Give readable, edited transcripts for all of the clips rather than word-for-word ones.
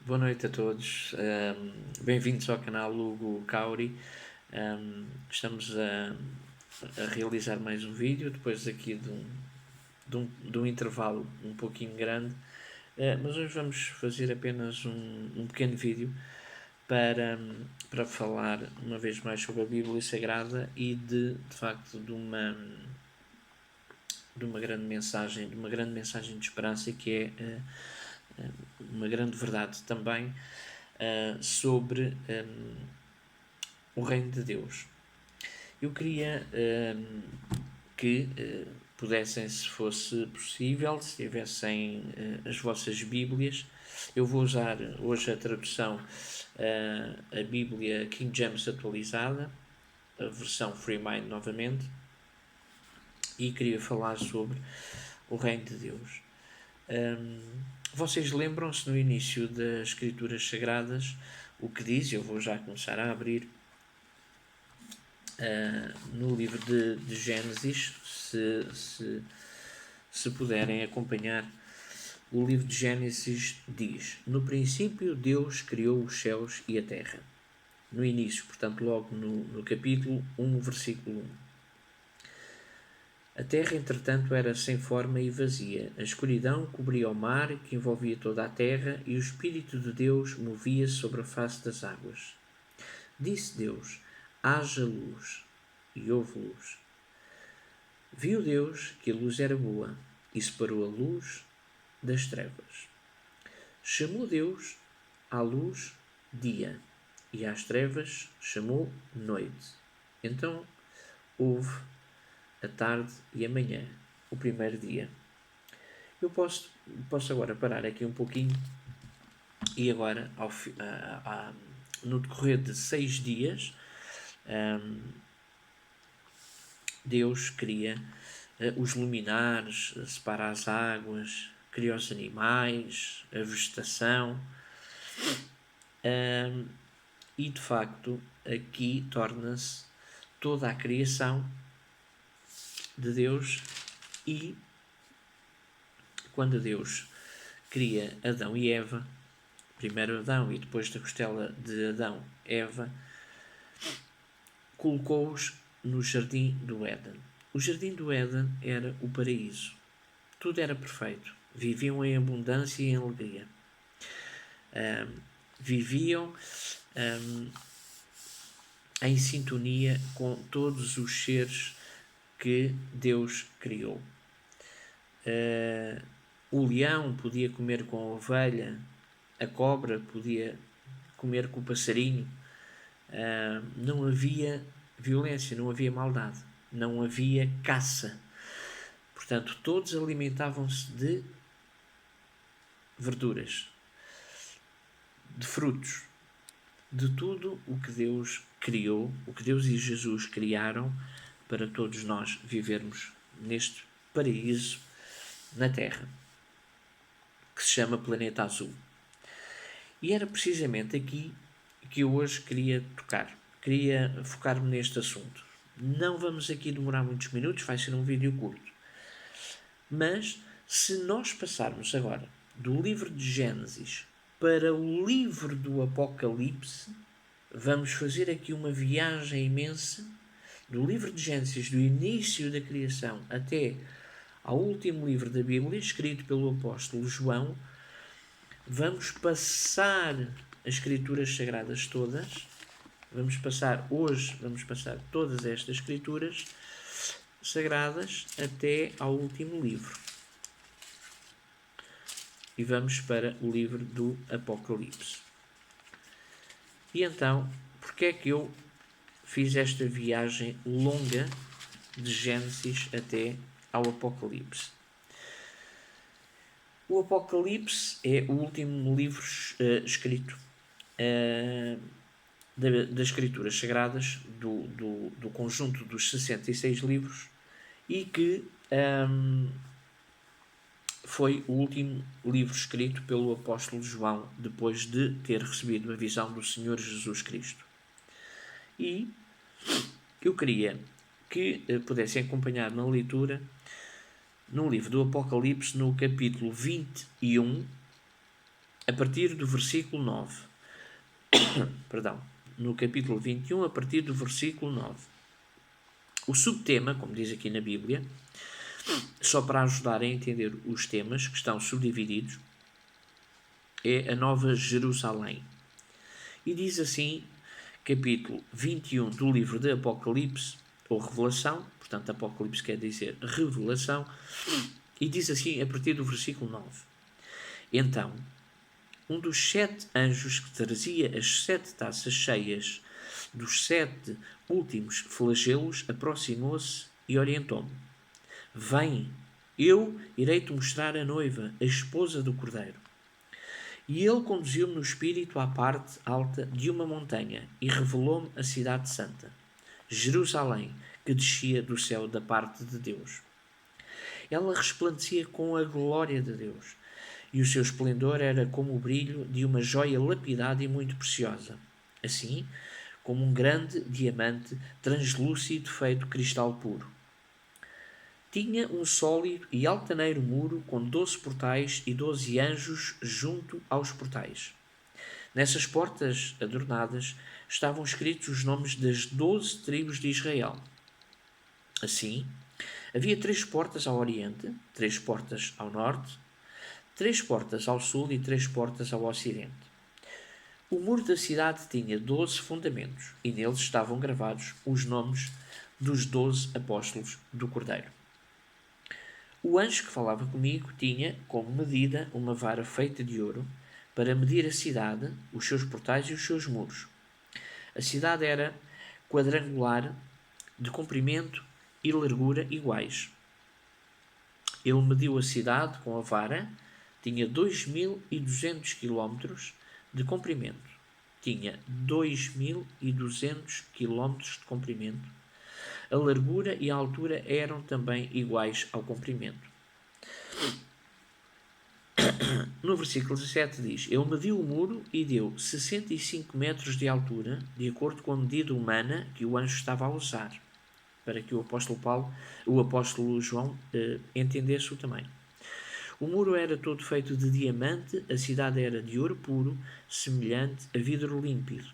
Boa noite a todos. Bem-vindos ao canal Hugo Cauri. Estamos a realizar mais um vídeo depois aqui de um intervalo um pouquinho grande, mas hoje vamos fazer apenas um pequeno vídeo para falar uma vez mais sobre a Bíblia Sagrada e de facto de uma grande mensagem, de esperança, que é uma grande verdade também sobre o reino de Deus. Eu queria que pudessem, se fosse possível, se tivessem as vossas Bíblias. Eu vou usar hoje a tradução, a Bíblia King James atualizada, a versão Free Mind novamente, e queria falar sobre o reino de Deus. Vocês lembram-se no início das Escrituras Sagradas o que diz? Eu vou já começar a abrir no livro de Gênesis, se puderem acompanhar. O livro de Gênesis diz: no princípio Deus criou os céus e a terra. No início, portanto logo no capítulo 1, versículo 1. A terra, entretanto, era sem forma e vazia. A escuridão cobria o mar, que envolvia toda a terra, e o Espírito de Deus movia-se sobre a face das águas. Disse Deus: haja luz, e houve luz. Viu Deus que a luz era boa, e separou a luz das trevas. Chamou Deus à luz dia, e às trevas chamou noite. Então houve a tarde e a manhã, o primeiro dia. Eu posso agora parar aqui um pouquinho e agora, no decorrer de 6 dias, Deus cria os luminares, separa as águas, cria os animais, a vegetação, e de facto aqui torna-se toda a criação de Deus. E quando Deus cria Adão e Eva, primeiro Adão e depois da costela de Adão, Eva, colocou-os no jardim do Éden. O jardim do Éden era o paraíso. Tudo era perfeito. Viviam em abundância e em alegria. Viviam em sintonia com todos os seres que Deus criou. O leão podia comer com a ovelha, a cobra podia comer com o passarinho. Não havia violência, não havia maldade, não havia caça. Portanto, todos alimentavam-se de verduras, de frutos, de tudo o que Deus criou, o que Deus e Jesus criaram para todos nós vivermos neste paraíso na Terra, que se chama Planeta Azul. E era precisamente aqui que eu hoje queria tocar. Queria focar-me neste assunto. Não vamos aqui demorar muitos minutos, vai ser um vídeo curto. Mas, se nós passarmos agora do livro de Gênesis para o livro do Apocalipse, vamos fazer aqui uma viagem imensa do livro de Gênesis, do início da criação até ao último livro da Bíblia, escrito pelo apóstolo João. Vamos passar as Escrituras Sagradas todas. Vamos passar todas estas Escrituras Sagradas até ao último livro. E vamos para o livro do Apocalipse. E então, porque é que eu fiz esta viagem longa de Gênesis até ao Apocalipse? O Apocalipse é o último livro escrito das Escrituras Sagradas, do conjunto dos 66 livros, e que foi o último livro escrito pelo apóstolo João, depois de ter recebido a visão do Senhor Jesus Cristo. E eu queria que pudessem acompanhar na leitura no livro do Apocalipse, no capítulo 21, a partir do versículo 9. Perdão. No capítulo 21, a partir do versículo 9. O subtema, como diz aqui na Bíblia, só para ajudar a entender os temas que estão subdivididos, é a Nova Jerusalém. E diz assim, capítulo 21 do livro de Apocalipse, ou Revelação, portanto Apocalipse quer dizer revelação, e diz assim a partir do versículo 9. Então, um dos 7 anjos que trazia as 7 taças cheias dos 7 últimos flagelos aproximou-se e orientou-me. Vem, eu irei-te mostrar a noiva, a esposa do Cordeiro. E ele conduziu-me no espírito à parte alta de uma montanha e revelou-me a cidade santa, Jerusalém, que descia do céu da parte de Deus. Ela resplandecia com a glória de Deus, e o seu esplendor era como o brilho de uma joia lapidada e muito preciosa, assim como um grande diamante translúcido feito de cristal puro. Tinha um sólido e altaneiro muro com 12 portais e 12 anjos junto aos portais. Nessas portas adornadas estavam escritos os nomes das 12 tribos de Israel. Assim, havia 3 portas ao oriente, 3 portas ao norte, 3 portas ao sul e 3 portas ao ocidente. O muro da cidade tinha 12 fundamentos e neles estavam gravados os nomes dos 12 apóstolos do Cordeiro. O anjo que falava comigo tinha como medida uma vara feita de ouro para medir a cidade, os seus portais e os seus muros. A cidade era quadrangular, de comprimento e largura iguais. Ele mediu a cidade com a vara, tinha 2.200 km de comprimento. Tinha 2.200 km de comprimento. A largura e a altura eram também iguais ao comprimento. No versículo 17 diz: Ele mediu o muro e deu 65 metros de altura, de acordo com a medida humana que o anjo estava a usar, para que o apóstolo João entendesse o tamanho. O muro era todo feito de diamante, a cidade era de ouro puro, semelhante a vidro límpido.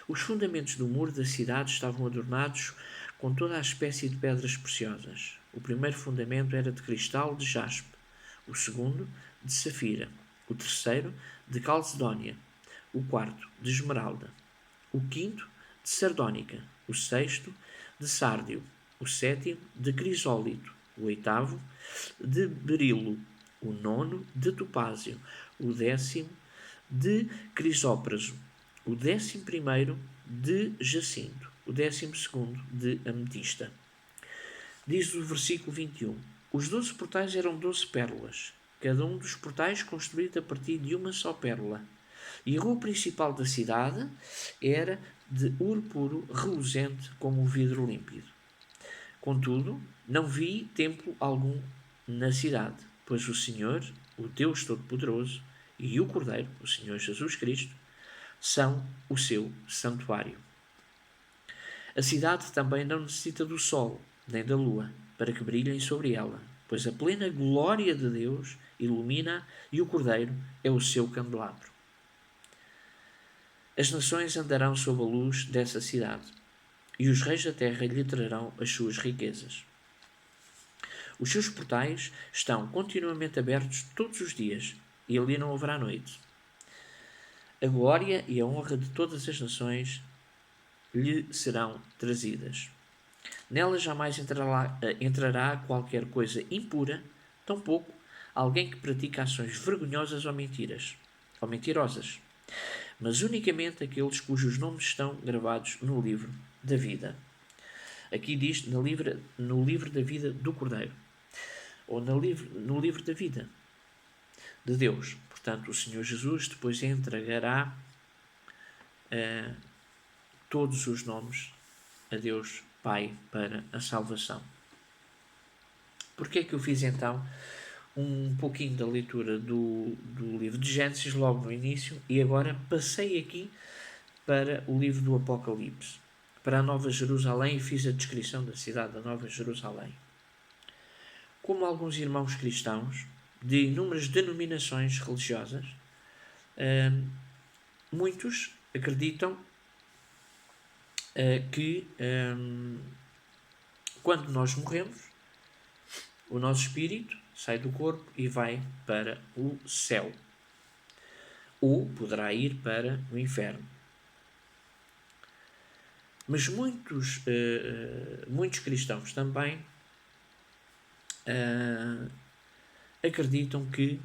Os fundamentos do muro da cidade estavam adornados com toda a espécie de pedras preciosas. O primeiro fundamento era de cristal de jaspe, o segundo de safira, o terceiro de calcedónia, o quarto de esmeralda, o quinto de sardónica, o sexto de sárdio, o sétimo de crisólito, o oitavo de berilo, o nono de topázio, o 10º de crisópraso, o 11º de jacinto, o 12º de ametista. Diz o versículo 21. Os 12 portais eram 12 pérolas, cada um dos portais construído a partir de uma só pérola. E a rua principal da cidade era de ouro puro, reluzente como o vidro límpido. Contudo, não vi templo algum na cidade, pois o Senhor, o Deus Todo-Poderoso, e o Cordeiro, o Senhor Jesus Cristo, são o seu santuário. A cidade também não necessita do sol, nem da lua, para que brilhem sobre ela, pois a plena glória de Deus ilumina e o Cordeiro é o seu candelabro. As nações andarão sob a luz dessa cidade, e os reis da terra lhe trarão as suas riquezas. Os seus portais estão continuamente abertos todos os dias, e ali não haverá noite. A glória e a honra de todas as nações lhe serão trazidas. Nela jamais entrará qualquer coisa impura, tampouco alguém que pratica ações vergonhosas ou mentirosas, mas unicamente aqueles cujos nomes estão gravados no livro da vida. Aqui diz no livro da vida do Cordeiro, ou no livro da vida de Deus. Portanto, o Senhor Jesus depois entregará todos os nomes a Deus Pai para a salvação. Porquê é que eu fiz então um pouquinho da leitura do livro de Gênesis logo no início e agora passei aqui para o livro do Apocalipse, para a Nova Jerusalém, e fiz a descrição da cidade da Nova Jerusalém. Como alguns irmãos cristãos de inúmeras denominações religiosas Muitos acreditam que quando nós morremos, o nosso espírito sai do corpo e vai para o céu, ou poderá ir para o inferno. Mas muitos cristãos também acreditam que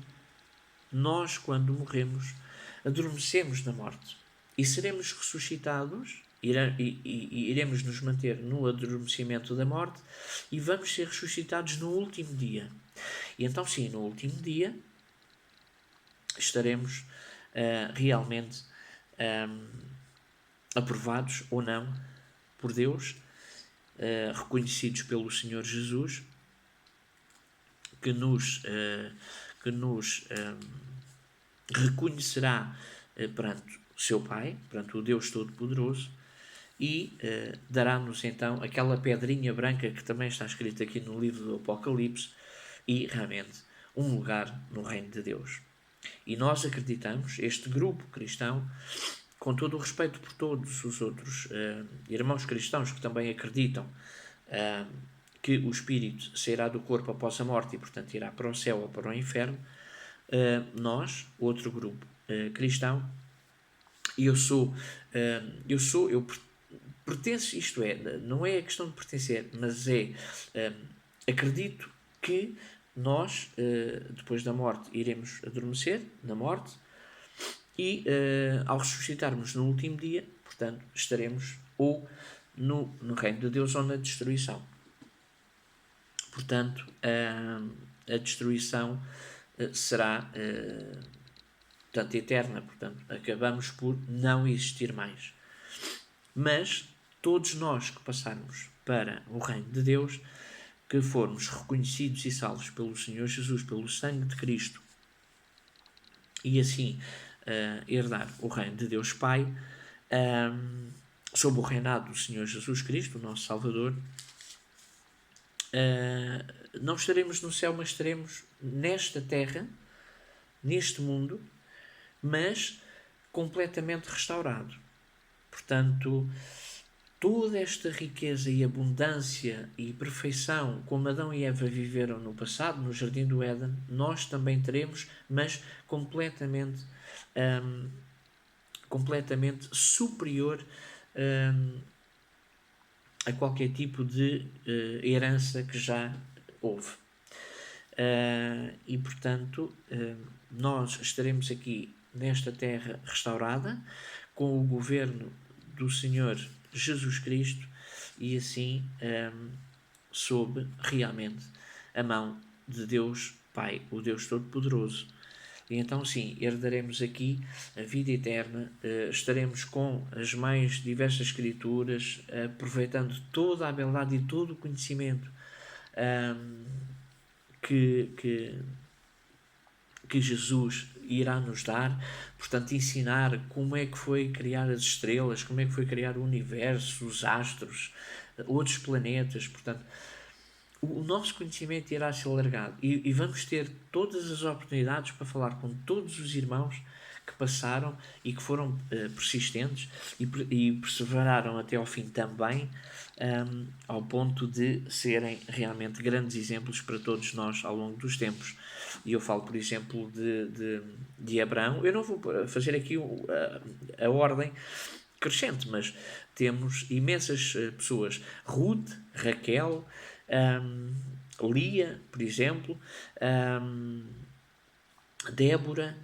nós, quando morremos, adormecemos na morte e seremos ressuscitados, iremos nos manter no adormecimento da morte e vamos ser ressuscitados no último dia. E então, sim, no último dia estaremos realmente aprovados ou não por Deus, reconhecidos pelo Senhor Jesus, que nos reconhecerá perante o seu Pai, perante o Deus Todo-Poderoso, e dará-nos então aquela pedrinha branca que também está escrita aqui no livro do Apocalipse, e realmente um lugar no reino de Deus. E nós acreditamos, este grupo cristão, com todo o respeito por todos os outros irmãos cristãos que também acreditam que o espírito sairá do corpo após a morte e, portanto, irá para o céu ou para o inferno, nós, outro grupo cristão, eu pertenço, isto é, não é a questão de pertencer, mas acredito que nós, depois da morte, iremos adormecer na morte e, ao ressuscitarmos no último dia, portanto, estaremos ou no reino de Deus ou na destruição. Portanto, a destruição será portanto, eterna. Portanto, acabamos por não existir mais. Mas todos nós que passarmos para o reino de Deus, que formos reconhecidos e salvos pelo Senhor Jesus, pelo sangue de Cristo, e assim herdar o reino de Deus Pai, sob o reinado do Senhor Jesus Cristo, o nosso Salvador, não estaremos no céu, mas estaremos nesta terra, neste mundo, mas completamente restaurado. Portanto, toda esta riqueza e abundância e perfeição como Adão e Eva viveram no passado, no Jardim do Éden, nós também teremos, mas completamente superior a qualquer tipo de herança que já houve. E, portanto, nós estaremos aqui nesta terra restaurada, com o governo do Senhor Jesus Cristo, e assim sob realmente a mão de Deus Pai, o Deus Todo-Poderoso. E então, sim, herdaremos aqui a vida eterna, estaremos com as mais diversas escrituras, aproveitando toda a beldade e todo o conhecimento que Jesus irá nos dar, portanto, ensinar como é que foi criar as estrelas, como é que foi criar o universo, os astros, outros planetas. Portanto, o nosso conhecimento irá ser alargado e vamos ter todas as oportunidades para falar com todos os irmãos que passaram e que foram persistentes e perseveraram até ao fim também, ao ponto de serem realmente grandes exemplos para todos nós ao longo dos tempos. E eu falo, por exemplo, de Abraão. Eu não vou fazer aqui a ordem crescente, mas temos imensas pessoas. Ruth, Raquel, Lia, por exemplo, Débora.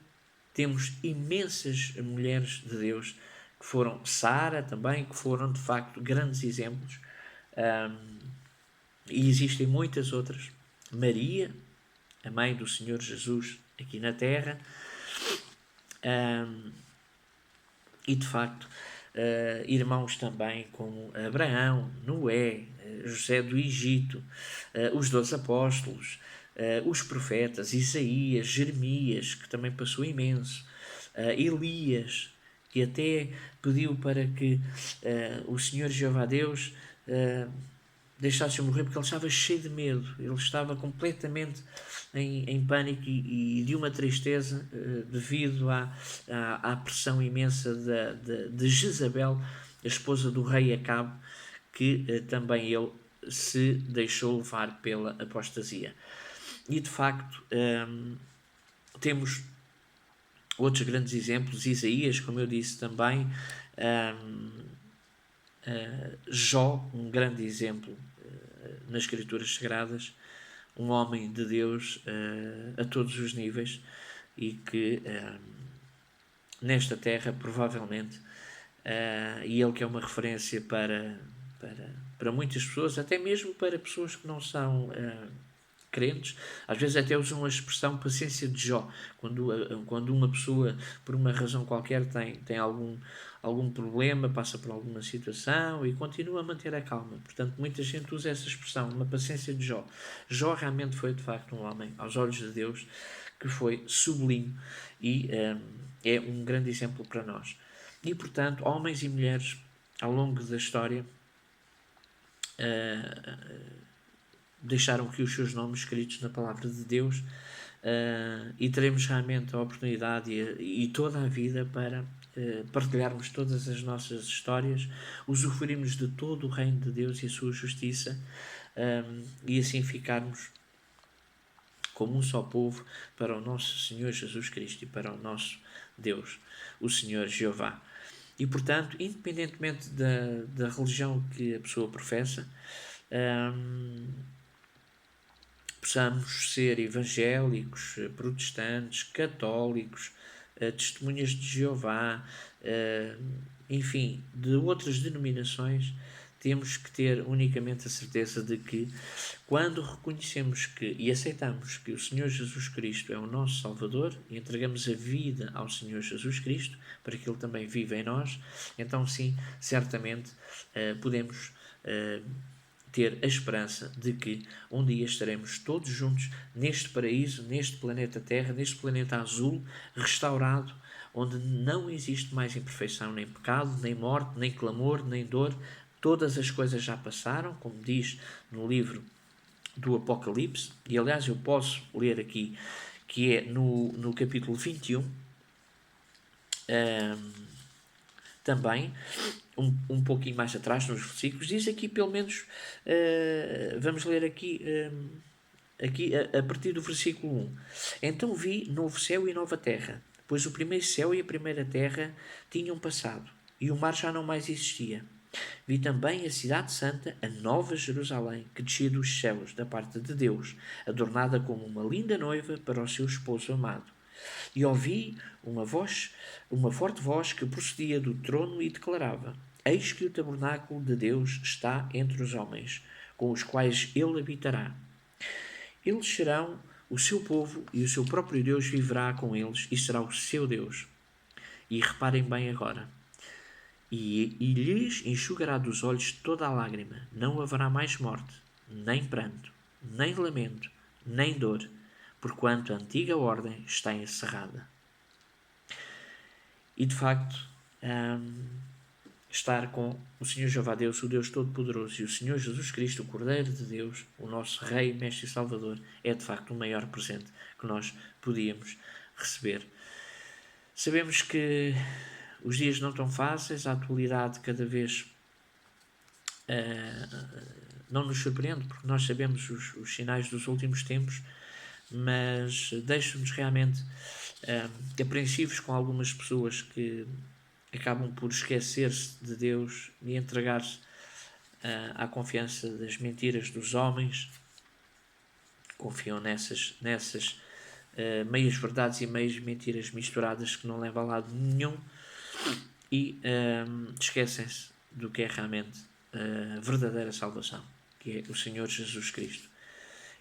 Temos imensas mulheres de Deus que foram, Sara também, que foram de facto grandes exemplos, e existem muitas outras. Maria, a mãe do Senhor Jesus aqui na terra, e de facto irmãos também como Abraão, Noé, José do Egito, os 12 apóstolos, os profetas, Isaías, Jeremias, que também passou imenso, Elias, que até pediu para que o Senhor Jeová Deus deixasse morrer, porque ele estava cheio de medo, ele estava completamente em pânico e de uma tristeza devido à pressão imensa de Jezabel, a esposa do rei Acabe, que também ele se deixou levar pela apostasia. E de facto temos outros grandes exemplos, Isaías, como eu disse também, Jó, um grande exemplo nas Escrituras Sagradas, um homem de Deus a todos os níveis e que nesta terra provavelmente e ele que é uma referência para muitas pessoas, até mesmo para pessoas que não são crentes, às vezes até usam a expressão paciência de Jó, quando uma pessoa por uma razão qualquer tem algum problema, passa por alguma situação e continua a manter a calma. Portanto, muita gente usa essa expressão, uma paciência de Jó. Jó realmente foi de facto um homem, aos olhos de Deus, que foi sublime e é um grande exemplo para nós. E portanto, homens e mulheres ao longo da história deixaram aqui os seus nomes escritos na palavra de Deus e teremos realmente a oportunidade e toda a vida para partilharmos todas as nossas histórias, usufruirmos de todo o reino de Deus e a sua justiça e assim ficarmos como um só povo para o nosso Senhor Jesus Cristo e para o nosso Deus, o Senhor Jeová. E portanto, independentemente da religião que a pessoa professa, possamos ser evangélicos, protestantes, católicos, testemunhas de Jeová, enfim, de outras denominações, temos que ter unicamente a certeza de que quando reconhecemos e aceitamos que o Senhor Jesus Cristo é o nosso Salvador e entregamos a vida ao Senhor Jesus Cristo para que Ele também viva em nós, então sim, certamente podemos ter a esperança de que um dia estaremos todos juntos neste paraíso, neste planeta Terra, neste planeta azul, restaurado, onde não existe mais imperfeição, nem pecado, nem morte, nem clamor, nem dor. Todas as coisas já passaram, como diz no livro do Apocalipse, e aliás eu posso ler aqui, que é no capítulo 21, também, um pouquinho mais atrás nos versículos, diz aqui pelo menos, vamos ler aqui a partir do versículo 1. Então vi novo céu e nova terra, pois o primeiro céu e a primeira terra tinham passado, e o mar já não mais existia. Vi também a cidade santa, a nova Jerusalém, que descia dos céus, da parte de Deus, adornada como uma linda noiva para o seu esposo amado. E ouvi uma forte voz que procedia do trono e declarava: Eis que o tabernáculo de Deus está entre os homens, com os quais ele habitará. Eles serão o seu povo e o seu próprio Deus viverá com eles e será o seu Deus. E reparem bem agora. E lhes enxugará dos olhos toda a lágrima. Não haverá mais morte, nem pranto, nem lamento, nem dor, porquanto a antiga ordem está encerrada. E de facto, estar com o Senhor Jeová Deus, o Deus Todo-Poderoso, e o Senhor Jesus Cristo, o Cordeiro de Deus, o nosso Rei, Mestre e Salvador, é de facto o maior presente que nós podíamos receber. Sabemos que os dias não estão fáceis, a atualidade cada vez não nos surpreende, porque nós sabemos os sinais dos últimos tempos, mas deixa-nos realmente apreensivos com algumas pessoas que acabam por esquecer-se de Deus e entregar-se à confiança das mentiras dos homens, confiam nessas meias verdades e meias mentiras misturadas que não levam a lado nenhum e esquecem-se do que é realmente a verdadeira salvação, que é o Senhor Jesus Cristo.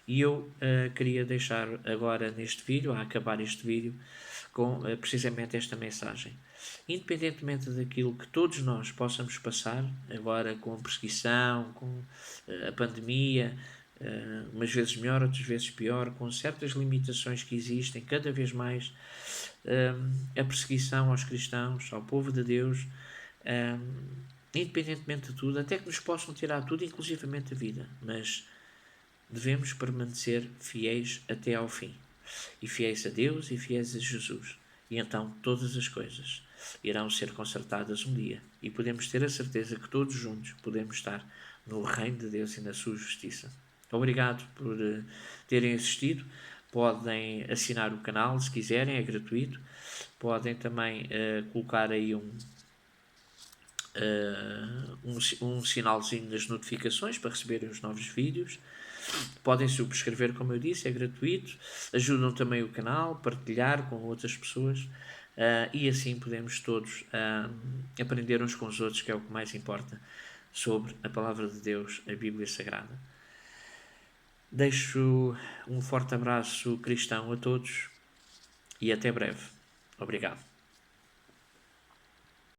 E eu queria deixar agora neste vídeo, a acabar este vídeo, com precisamente esta mensagem. Independentemente daquilo que todos nós possamos passar, agora com a perseguição, com a pandemia, umas vezes melhor, outras vezes pior, com certas limitações que existem, cada vez mais, a perseguição aos cristãos, ao povo de Deus, independentemente de tudo, até que nos possam tirar tudo, inclusivamente a vida, mas devemos permanecer fiéis até ao fim, e fiéis a Deus e fiéis a Jesus, e então todas as coisas irão ser consertadas um dia, e podemos ter a certeza que todos juntos podemos estar no reino de Deus e na sua justiça. Obrigado por terem assistido. Podem assinar o canal se quiserem, é gratuito. Podem também colocar aí um sinalzinho das notificações para receberem os novos vídeos. Podem subscrever, como eu disse, é gratuito. Ajudam também o canal, partilhar com outras pessoas, e assim podemos todos aprender uns com os outros, que é o que mais importa, sobre a Palavra de Deus, a Bíblia Sagrada. Deixo um forte abraço cristão a todos e até breve. Obrigado.